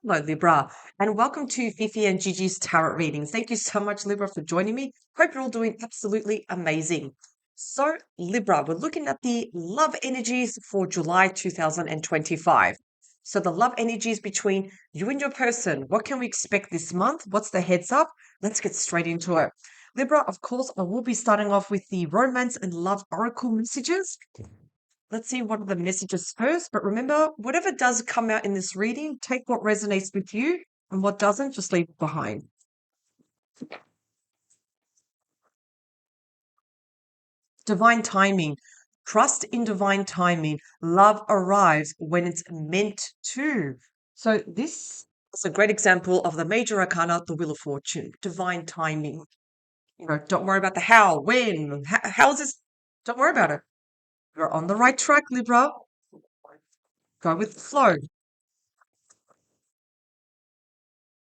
Hello, Libra, and welcome to Fifi and Gigi's Tarot readings. Thank you so much, Libra, for joining me. Hope you're all doing absolutely amazing. So, Libra, we're looking at the love energies for July 2025. So, the love energies between you and your person. What can we expect this month? What's the heads up? Let's get straight into it. Libra, of course, I will be starting off with the romance and love oracle messages. Let's see what are the messages first. But remember, whatever does come out in this reading, take what resonates with you and what doesn't, just leave it behind. Divine timing. Trust in divine timing. Love arrives when it's meant to. So this is a great example of the major arcana, the Wheel of Fortune. Divine timing. Don't worry about the how, when, how's this? Don't worry about it. You're on the right track, Libra. Go with the flow.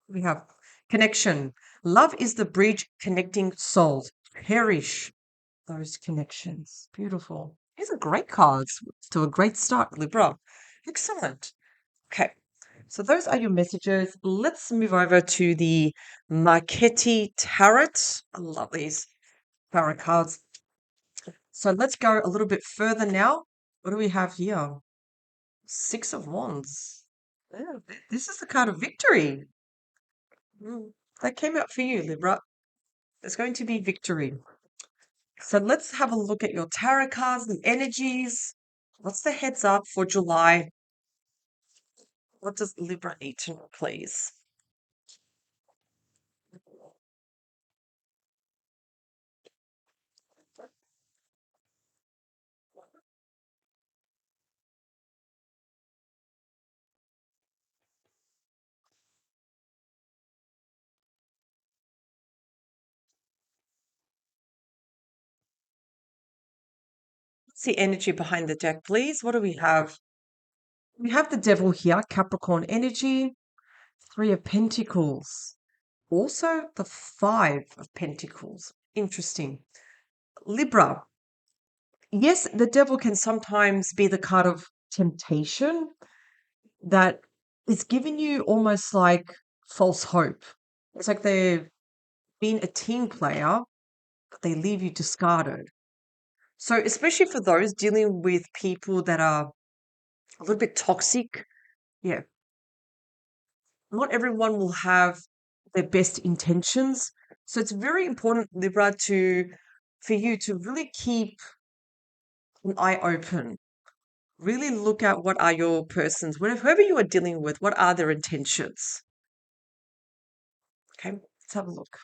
We have connection. Love is the bridge connecting souls. Cherish those connections. Beautiful. These are great cards to a great start, Libra. Excellent. Okay. So those are your messages. Let's move over to the Marchetti Tarot. I love these tarot cards. So let's go a little bit further now. What do we have here? Six of Wands. Yeah, this is the card of victory. That came out for you, Libra. There's going to be victory. So let's have a look at your tarot cards and energies. What's the heads up for July? What does Libra need to know, please? What's the energy behind the deck, please? What do we have? We have the Devil here, Capricorn energy, Three of Pentacles. Also, the Five of Pentacles. Interesting. Libra. Yes, the devil can sometimes be the card of temptation that is giving you almost like false hope. It's like they've been a team player, but they leave you discarded. So, especially for those dealing with people that are a little bit toxic, yeah, not everyone will have their best intentions. So, it's very important, Libra, for you to really keep an eye open. Really look at what are your persons, whoever you are dealing with, what are their intentions. Okay, let's have a look.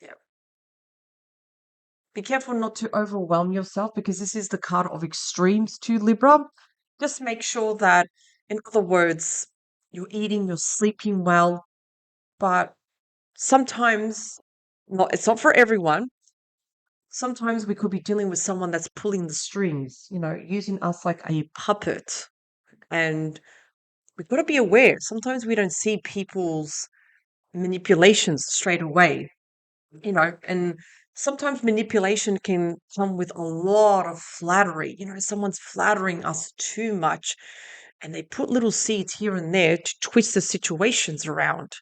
Yeah. Be careful not to overwhelm yourself because this is the card of extremes to Libra. Just make sure that, in other words, you're eating, you're sleeping well, but sometimes it's not for everyone. Sometimes we could be dealing with someone that's pulling the strings, using us like a puppet. And we've got to be aware. Sometimes we don't see people's manipulations straight away, and sometimes manipulation can come with a lot of flattery. Someone's flattering us too much and they put little seeds here and there to twist the situations around.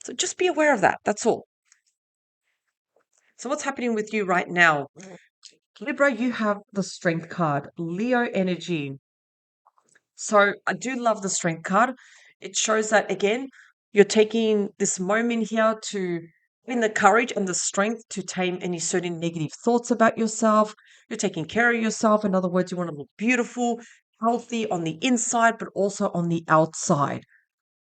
So just be aware of that. That's all. So what's happening with you right now? Libra, you have the Strength card, Leo energy. So I do love the Strength card. It shows that, again, you're taking this moment here to having the courage and the strength to tame any certain negative thoughts about yourself. You're taking care of yourself. In other words, you want to look beautiful, healthy on the inside, but also on the outside.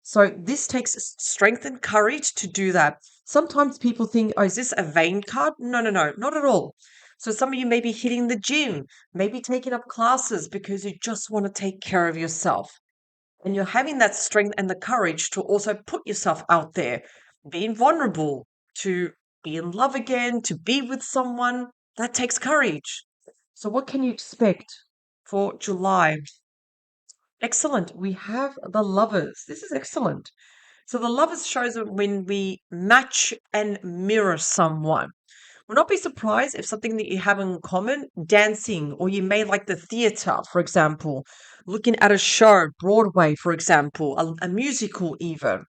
So this takes strength and courage to do that. Sometimes people think, oh, is this a vain card? No, no, no, not at all. So some of you may be hitting the gym, maybe taking up classes because you just want to take care of yourself. And you're having that strength and the courage to also put yourself out there, being vulnerable, to be in love again, to be with someone. That takes courage. So what can you expect for July? Excellent. We have the Lovers. This is excellent. So the Lovers shows that when we match and mirror someone, Will not be surprised if something that you have in common, dancing, or you may like the theatre, for example, looking at a show, Broadway, for example, a musical even.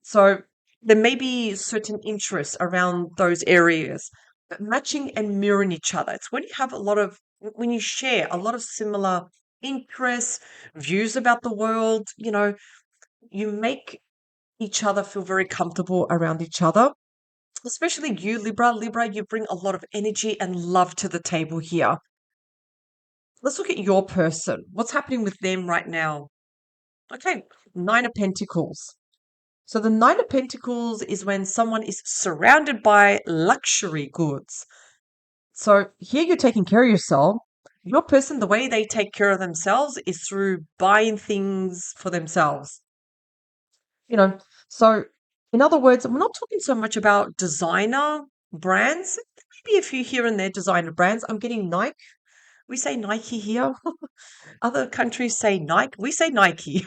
So there may be certain interests around those areas, but matching and mirroring each other. It's when you have when you share a lot of similar interests, views about the world, you make each other feel very comfortable around each other. Especially you, Libra. Libra, you bring a lot of energy and love to the table here. Let's look at your person. What's happening with them right now? Okay, Nine of Pentacles. So the Nine of Pentacles is when someone is surrounded by luxury goods. So here you're taking care of yourself. Your person, the way they take care of themselves is through buying things for themselves. You know, so in other words, we're not talking so much about designer brands. Maybe a few here and there designer brands. I'm getting Nike. We say Nike here. Other countries say Nike. We say Nike.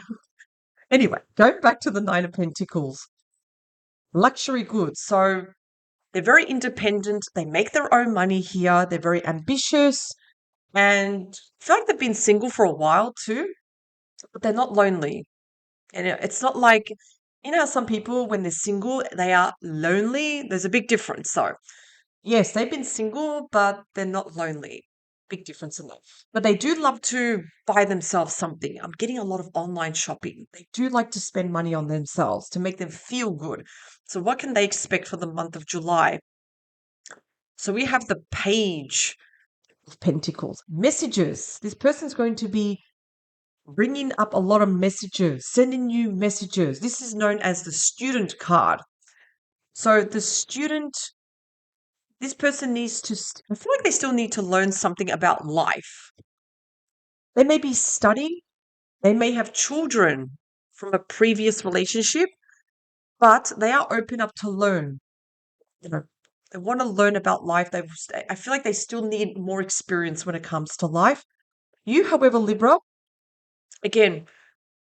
Anyway, going back to the Nine of Pentacles. Luxury goods. So they're very independent. They make their own money here. They're very ambitious. And I feel like they've been single for a while too, but they're not lonely. And it's not like, how some people, when they're single, they are lonely. There's a big difference. So, yes, they've been single, but they're not lonely. Big difference in that. But they do love to buy themselves something. I'm getting a lot of online shopping. They do like to spend money on themselves to make them feel good. So, what can they expect for the month of July? So, we have the Page of Pentacles. Messages. This person's going to be bringing up a lot of messages, sending you messages. This is known as the student card. So the student, this person needs to, I feel like they still need to learn something about life. They may be studying, they may have children from a previous relationship, but they are open up to learn. They want to learn about life. I feel like they still need more experience when it comes to life. You, however, Libra, again,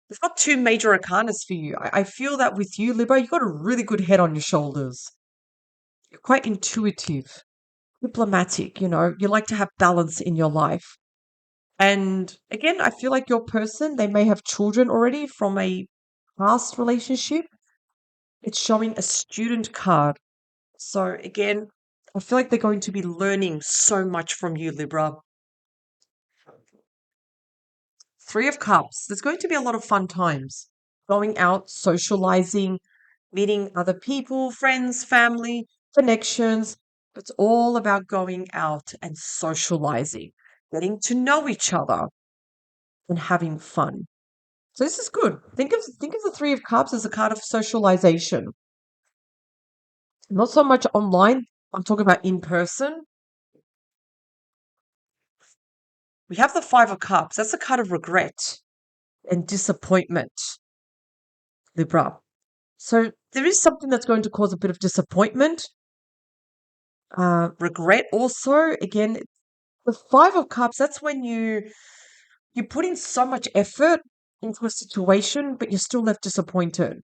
we've got two major arcanas for you. I feel that with you, Libra, you've got a really good head on your shoulders. You're quite intuitive, diplomatic, you like to have balance in your life. And again, I feel like your person, they may have children already from a past relationship. It's showing a student card. So again, I feel like they're going to be learning so much from you, Libra. Three of Cups. There's going to be a lot of fun times. Going out, socializing, meeting other people, friends, family, connections. It's all about going out and socializing, getting to know each other and having fun. So this is good. Think of the Three of Cups as a card of socialization. Not so much online. I'm talking about in person. We have the Five of Cups. That's a card of regret and disappointment, Libra. So there is something that's going to cause a bit of disappointment, regret also. Again, the Five of Cups, that's when you put in so much effort into a situation, but you're still left disappointed.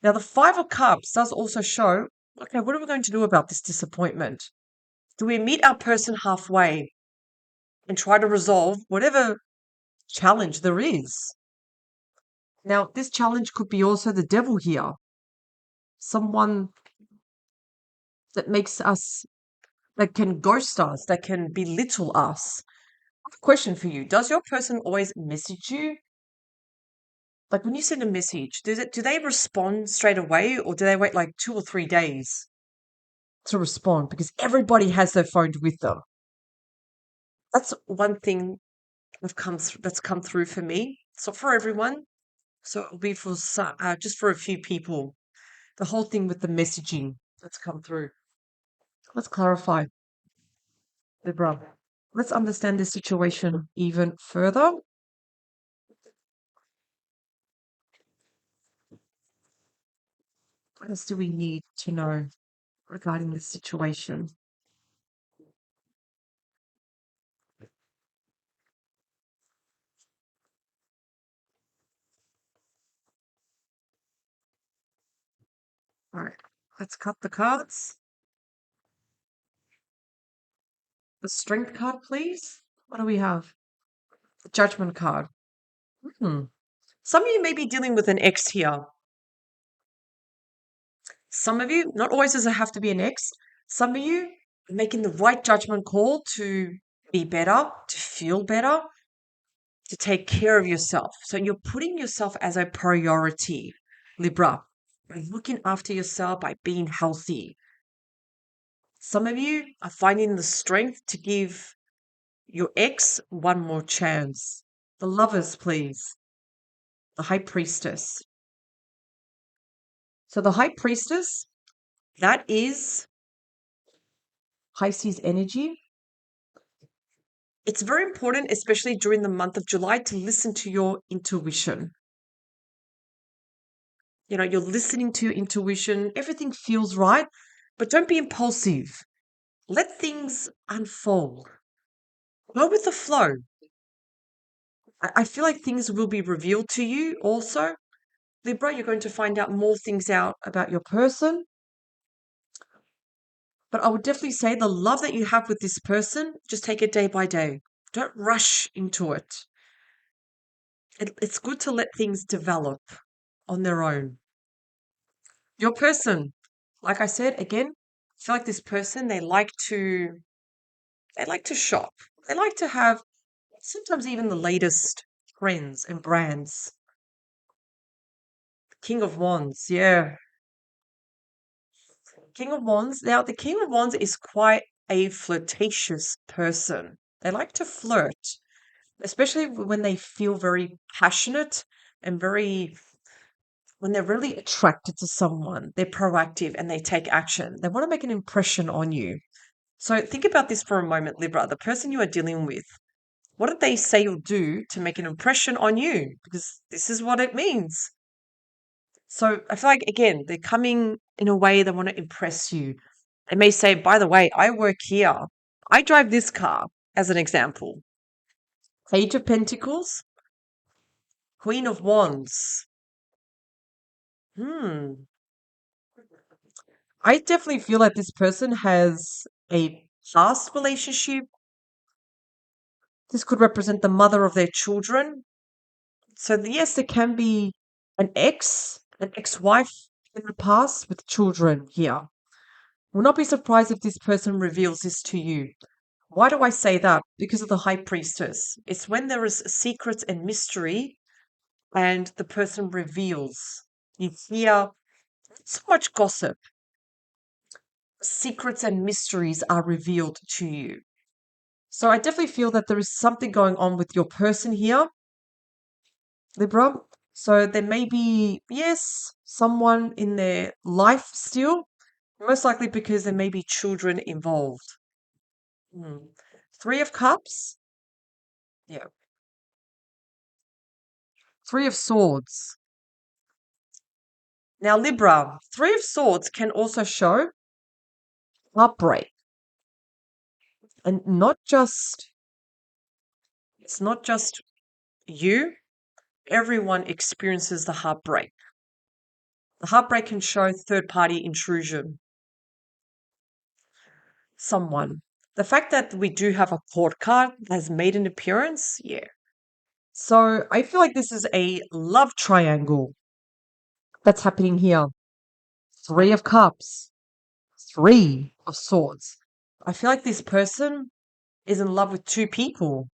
Now, the Five of Cups does also show, okay, what are we going to do about this disappointment? Do we meet our person halfway and try to resolve whatever challenge there is? Now, this challenge could be also the devil here. Someone that makes us, that can ghost us, that can belittle us. I have a question for you. Does your person always message you? Like when you send a message, do they respond straight away or do they wait like 2 or 3 days to respond? Because everybody has their phone with them. That's one thing that's come through for me. So for everyone, so it'll be for just for a few people. The whole thing with the messaging that's come through. Let's clarify, Libra. Let's understand this situation even further. What else do we need to know regarding this situation? All right, let's cut the cards. the Strength card, please? What do we have? The Judgment card. Some of you may be dealing with an ex here. Some of you, not always does it have to be an ex. Some of you are making the right judgment call to be better, to feel better, to take care of yourself. So you're putting yourself as a priority, Libra, by looking after yourself, by being healthy. Some of you are finding the strength to give your ex one more chance. The Lovers, please. The High Priestess. So the High Priestess, that is Pisces energy. It's very important, especially during the month of July, to listen to your intuition. You're listening to your intuition. Everything feels right, but don't be impulsive. Let things unfold. Go with the flow. I feel like things will be revealed to you also. Libra, you're going to find out more things out about your person. But I would definitely say the love that you have with this person, just take it day by day. Don't rush into it. It's good to let things develop on their own. Your person, like I said, again, I feel like this person, they like to shop. They like to have sometimes even the latest trends and brands. King of Wands, yeah. King of Wands. Now, the King of Wands is quite a flirtatious person. They like to flirt, especially when they feel very passionate and when they're really attracted to someone. They're proactive and they take action. They want to make an impression on you. So think about this for a moment, Libra. The person you are dealing with, what did they say or do to make an impression on you? Because this is what it means. So I feel like, again, they're coming in a way they want to impress you. They may say, by the way, I work here. I drive this car, as an example. Page of Pentacles, Queen of Wands. I definitely feel like this person has a past relationship. This could represent the mother of their children. So yes, there can be an ex-wife in the past with children here. Will not be surprised if this person reveals this to you. Why do I say that? Because of the High Priestess. It's when there is secrets and mystery and the person reveals. You hear so much gossip. Secrets and mysteries are revealed to you. So I definitely feel that there is something going on with your person here, Libra. So there may be, yes, someone in their life still, most likely because there may be children involved. Three of Cups. Yeah. Three of Swords. Now, Libra, Three of Swords can also show heartbreak. And it's not just you, everyone experiences the heartbreak. The heartbreak can show third party intrusion. Someone. The fact that we do have a court card that has made an appearance, yeah. So I feel like this is a love triangle that's happening here. Three of Cups, Three of Swords. I feel like this person is in love with two people.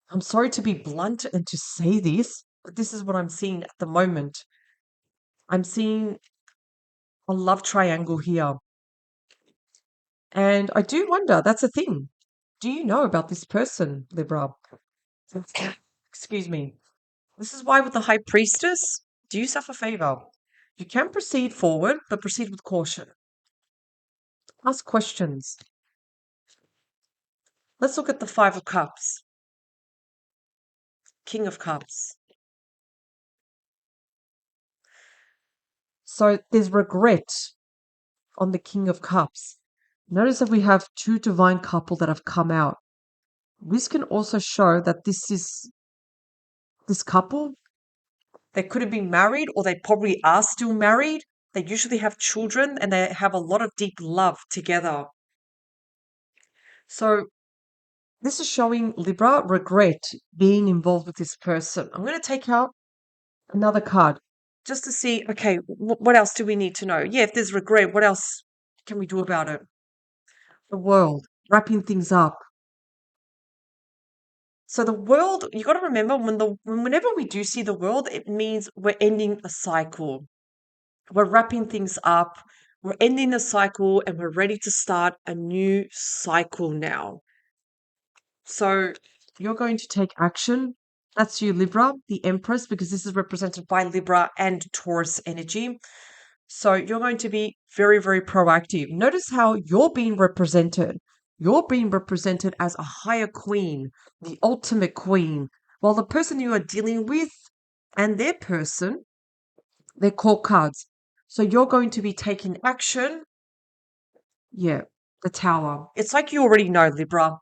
I'm sorry to be blunt and to say this, but this is what I'm seeing at the moment. I'm seeing a love triangle here. And I do wonder, that's a thing. Do you know about this person, Libra? Excuse me. This is why with the High Priestess, do yourself a favor. You can proceed forward, but proceed with caution. Ask questions. Let's look at the Five of Cups. King of Cups. So there's regret on the King of Cups. Notice that we have two divine couple that have come out. This can also show that this couple, they could have been married or they probably are still married. They usually have children and they have a lot of deep love together. So This is showing Libra regret being involved with this person. I'm going to take out another card just to see, okay, what else do we need to know? Yeah, if there's regret, what else can we do about it? The world, wrapping things up. So the world, you got to remember whenever we do see the world, it means we're ending a cycle. We're wrapping things up. We're ending the cycle and we're ready to start a new cycle now. So you're going to take action. That's you, Libra, the Empress, because this is represented by Libra and Taurus energy. So you're going to be very, very proactive. Notice how you're being represented. You're being represented as a higher queen, the ultimate queen, while the person you are dealing with and their person, they're court cards. So you're going to be taking action. Yeah, the Tower. It's like you already know, Libra.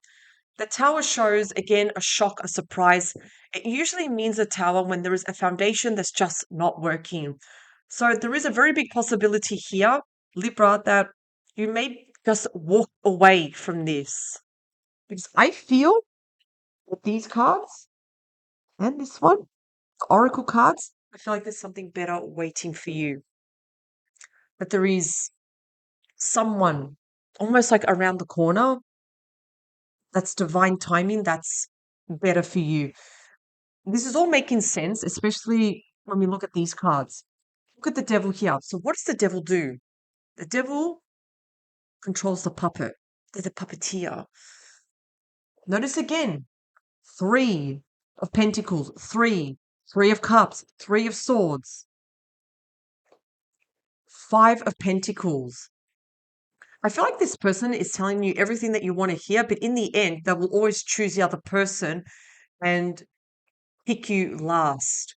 The Tower shows, again, a shock, a surprise. It usually means a tower when there is a foundation that's just not working. So there is a very big possibility here, Libra, that you may just walk away from this. Because I feel with these cards and this one, Oracle cards, I feel like there's something better waiting for you. That there is someone almost like around the corner that's divine timing that's better for you. This is all making sense, especially when we look at these cards. Look at the devil here. So what does the devil do? The devil controls the puppet. They're the puppeteer. Notice again, 3 of Pentacles, three of Cups, 3 of Swords, 5 of Pentacles. I feel like this person is telling you everything that you want to hear, but in the end, they will always choose the other person and pick you last.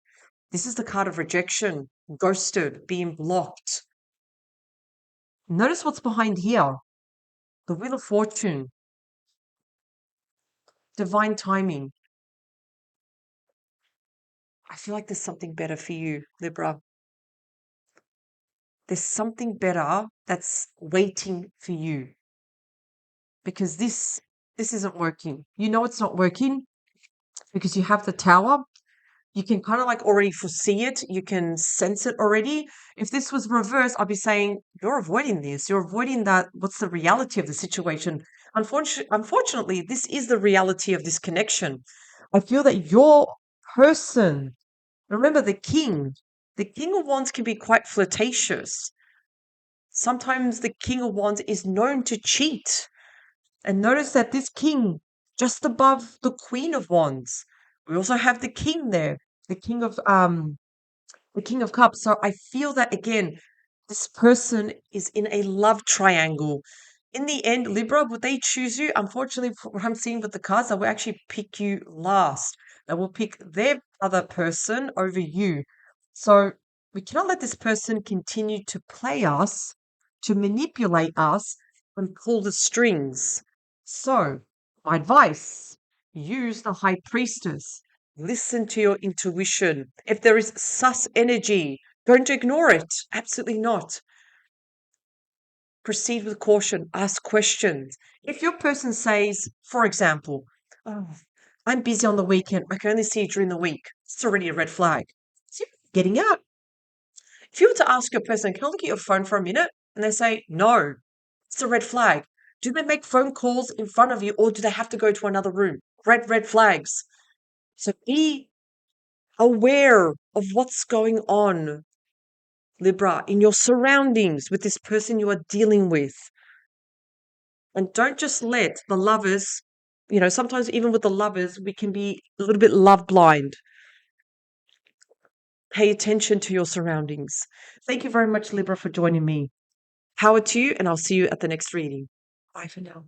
This is the card of rejection, ghosted, being blocked. Notice what's behind here. The Wheel of Fortune, divine timing. I feel like there's something better for you, Libra. There's something better that's waiting for you because this isn't working. You know it's not working because you have the Tower. You can kind of like already foresee it. You can sense it already. If this was reversed, I'd be saying, you're avoiding this. You're avoiding that. What's the reality of the situation? Unfortunately, this is the reality of this connection. I feel that your person, remember the King of Wands can be quite flirtatious. Sometimes the King of Wands is known to cheat. And notice that this king, just above the Queen of Wands, we also have the king there, the King of Cups. So I feel that again, this person is in a love triangle. In the end, Libra, would they choose you? Unfortunately, for what I'm seeing with the cards, they will actually pick you last. They will pick their other person over you. So we cannot let this person continue to play us, to manipulate us, and pull the strings. So, my advice, use the High Priestess. Listen to your intuition. If there is sus energy, don't ignore it. Absolutely not. Proceed with caution. Ask questions. If your person says, for example, oh, I'm busy on the weekend, I can only see you during the week, it's already a red flag. So you're getting out. If you were to ask your person, can I look at your phone for a minute? And they say, no, it's a red flag. Do they make phone calls in front of you or do they have to go to another room? Red flags. So be aware of what's going on, Libra, in your surroundings with this person you are dealing with. And don't just let the lovers, sometimes even with the lovers, we can be a little bit love blind. Pay attention to your surroundings. Thank you very much, Libra, for joining me. Power to you, and I'll see you at the next reading. Bye for now.